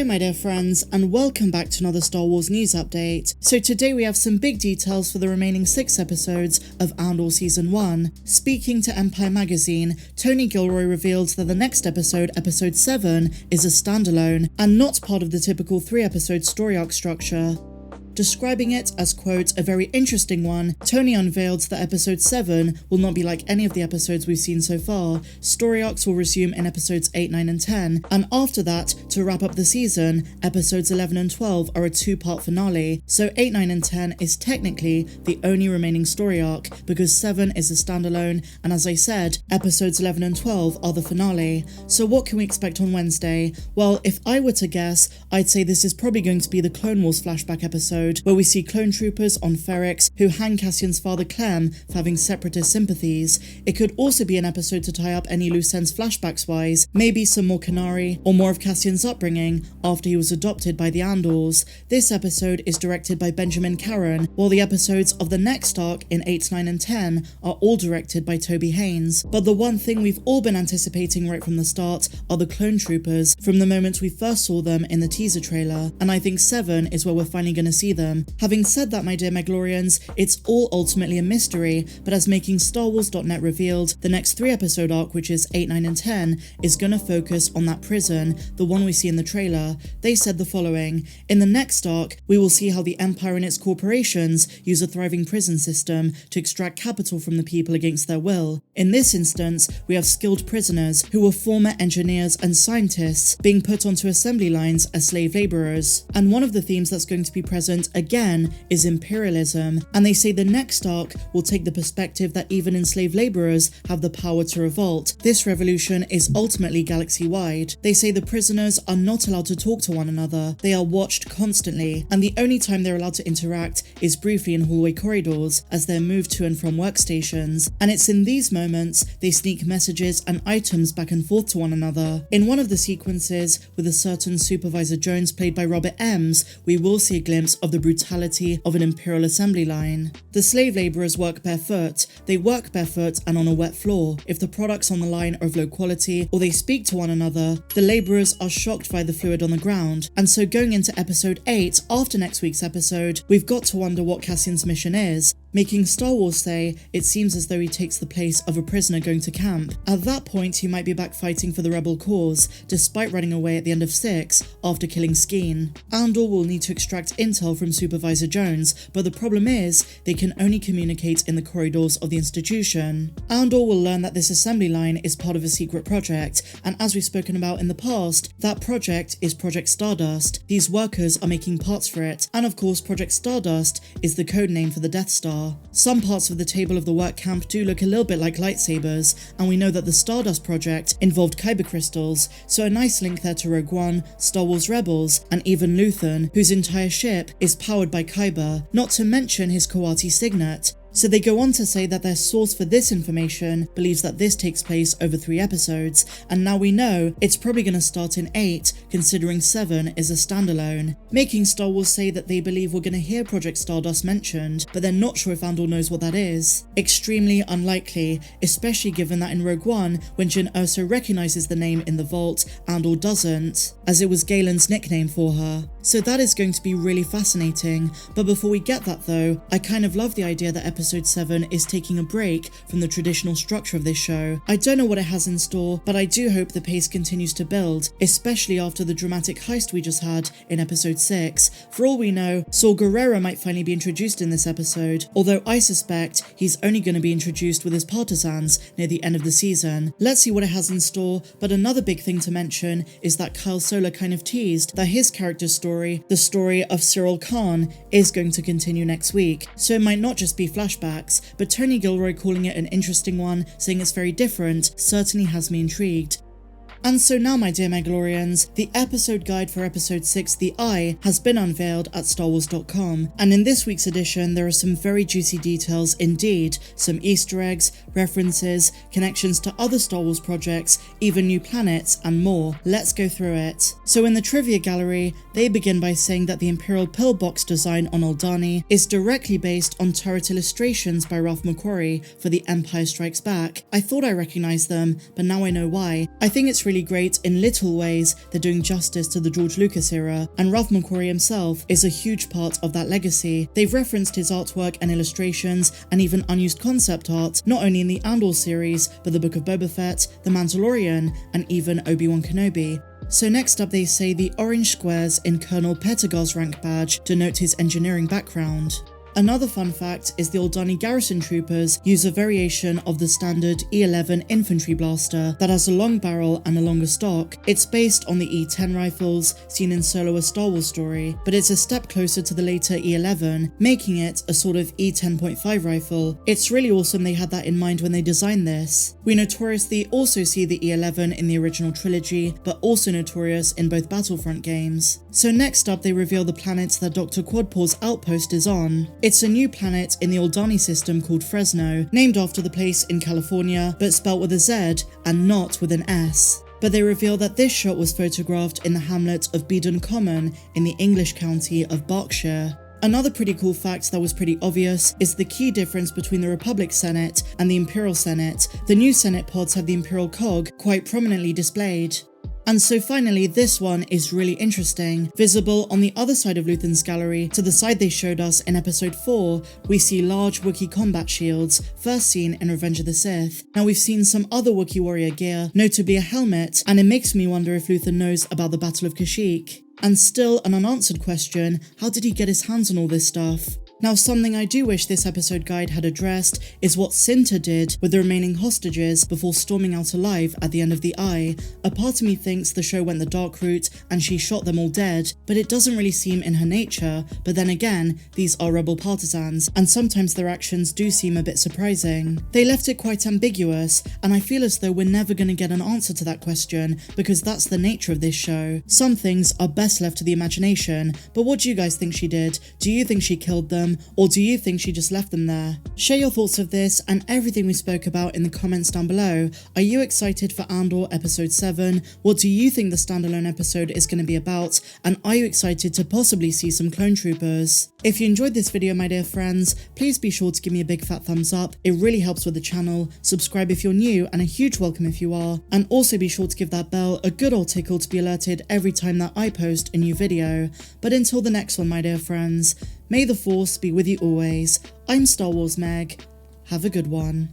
my dear friends, and welcome back to another Star Wars news update. So today we have some big details for the remaining 6 episodes of Andor Season 1. Speaking to Empire Magazine, Tony Gilroy revealed that the next episode, Episode 7, is a standalone, and not part of the typical 3-episode story arc structure. Describing it as, quote, a very interesting one, Tony unveiled that Episode 7 will not be like any of the episodes we've seen so far. Story arcs will resume in Episodes 8, 9 and 10, and after that, to wrap up the season, Episodes 11 and 12 are a 2-part finale, so 8, 9 and 10 is technically the only remaining story arc, because 7 is a standalone, and as I said, Episodes 11 and 12 are the finale. So what can we expect on Wednesday? Well, if I were to guess, I'd say this is probably going to be the Clone Wars flashback episode, where we see clone troopers on Ferrix who hang Cassian's father Clem for having separatist sympathies. It could also be an episode to tie up any loose ends flashbacks wise, maybe some more Kenari, or more of Cassian's upbringing after he was adopted by the Andors. This episode is directed by Benjamin Caron, while the episodes of the next arc in 8, 9 and 10 are all directed by Toby Haynes. But the one thing we've all been anticipating right from the start are the clone troopers from the moment we first saw them in the teaser trailer, and I think 7 is where we're finally going to see them. Having said that, my dear Meglorians, it's all ultimately a mystery, but as Making StarWars.net revealed, the next 3-episode arc, which is 8, 9 and 10, is gonna focus on that prison, the one we see in the trailer. They said the following: in the next arc, we will see how the Empire and its corporations use a thriving prison system to extract capital from the people against their will. In this instance, we have skilled prisoners who were former engineers and scientists being put onto assembly lines as slave laborers. And one of the themes that's going to be present again is imperialism, and they say the next arc will take the perspective that even enslaved laborers have the power to revolt. This revolution is ultimately galaxy-wide. They say the prisoners are not allowed to talk to one another, they are watched constantly, and the only time they're allowed to interact is briefly in hallway corridors as they're moved to and from workstations, and it's in these moments they sneak messages and items back and forth to one another. In one of the sequences with a certain Supervisor Jones played by Robert Ems, we will see a glimpse of the brutality of an imperial assembly line. The slave laborers work barefoot. They work barefoot and on a wet floor. If the products on the line are of low quality or they speak to one another, the laborers are shocked by the fluid on the ground. And so going into episode 8, after next week's episode, we've got to wonder what Cassian's mission is. Making Star Wars say it seems as though he takes the place of a prisoner going to camp. At that point, he might be back fighting for the rebel cause, despite running away at the end of 6 after killing Skeen. Andor will need to extract intel from Supervisor Jones, but the problem is they can only communicate in the corridors of the institution. Andor will learn that this assembly line is part of a secret project, and as we've spoken about in the past, that project is Project Stardust. These workers are making parts for it, and of course Project Stardust is the code name for the Death Star. Some parts of the table of the work camp do look a little bit like lightsabers, and we know that the Stardust project involved kyber crystals, so a nice link there to Rogue One, Star Wars Rebels, and even Luthen, whose entire ship is powered by kyber, not to mention his Kawati signet. So they go on to say that their source for this information believes that this takes place over 3 episodes, and now we know it's probably going to start in 8, considering 7 is a standalone. Making Star Wars say that they believe we're going to hear Project Stardust mentioned, but they're not sure if Andor knows what that is. Extremely unlikely, especially given that in Rogue One, when Jyn Erso recognizes the name in the vault, Andor doesn't, as it was Galen's nickname for her. So that is going to be really fascinating, but before we get that though, I kind of love the idea that Episode 7 is taking a break from the traditional structure of this show. I don't know what it has in store, but I do hope the pace continues to build, especially after the dramatic heist we just had in Episode 6. For all we know, Saw Gerrera might finally be introduced in this episode, although I suspect he's only going to be introduced with his partisans near the end of the season. Let's see what it has in store, but another big thing to mention is that Kyle Solar kind of teased that his character's story, the story of Cyril Khan, is going to continue next week, so it might not just be flashbacks, but Tony Gilroy calling it an interesting one, saying it's very different, certainly has me intrigued. And so now, my dear Meglorians, the episode guide for episode 6, The Eye, has been unveiled at StarWars.com, and in this week's edition there are some very juicy details indeed, some Easter eggs, references, connections to other Star Wars projects, even new planets, and more. Let's go through it. So in the trivia gallery, they begin by saying that the Imperial pillbox design on Aldhani is directly based on turret illustrations by Ralph McQuarrie for The Empire Strikes Back. I thought I recognized them, but now I know why. I think it's really great in little ways. They're doing justice to the George Lucas era, and Ralph McQuarrie himself is a huge part of that legacy. They've referenced his artwork and illustrations, and even unused concept art, not only in the Andor series, but the Book of Boba Fett, The Mandalorian, and even Obi-Wan Kenobi. So next up, they say the orange squares in Colonel Pettigar's rank badge denote his engineering background. Another fun fact is the Aldani garrison troopers use a variation of the standard E11 infantry blaster that has a long barrel and a longer stock. It's based on the E10 rifles seen in Solo: A Star Wars Story, but it's a step closer to the later E11, making it a sort of E10.5 rifle. It's really awesome they had that in mind when they designed this. We notoriously also see the E11 in the original trilogy, but also notorious in both Battlefront games. So next up, they reveal the planet that Dr. Quadpaw's outpost is on. It's a new planet in the Aldani system called Fresno, named after the place in California, but spelt with a Z and not with an S. But they reveal that this shot was photographed in the hamlet of Beedon Common in the English county of Berkshire. Another pretty cool fact that was pretty obvious is the key difference between the Republic Senate and the Imperial Senate. The new Senate pods have the Imperial cog quite prominently displayed. And so finally, this one is really interesting. Visible on the other side of Luthen's gallery, to the side they showed us in episode 4, we see large Wookiee combat shields, first seen in Revenge of the Sith. Now we've seen some other Wookiee warrior gear, notably a helmet, and it makes me wonder if Luthen knows about the Battle of Kashyyyk. And still an unanswered question, how did he get his hands on all this stuff? Now, something I do wish this episode guide had addressed is what Cinta did with the remaining hostages before storming out alive at the end of The Eye. A part of me thinks the show went the dark route and she shot them all dead, but it doesn't really seem in her nature. But then again, these are rebel partisans, and sometimes their actions do seem a bit surprising. They left it quite ambiguous, and I feel as though we're never going to get an answer to that question, because that's the nature of this show. Some things are best left to the imagination, but what do you guys think she did? Do you think she killed them? Or do you think she just left them there? Share your thoughts of this and everything we spoke about in the comments down below. Are you excited for Andor episode 7? What do you think the standalone episode is going to be about? And are you excited to possibly see some clone troopers? If you enjoyed this video, my dear friends, please be sure to give me a big fat thumbs up. It really helps with the channel. Subscribe if you're new, and a huge welcome if you are. And also be sure to give that bell a good old tickle to be alerted every time that I post a new video. But until the next one, my dear friends, may the Force be with you always. I'm Star Wars Meg. Have a good one.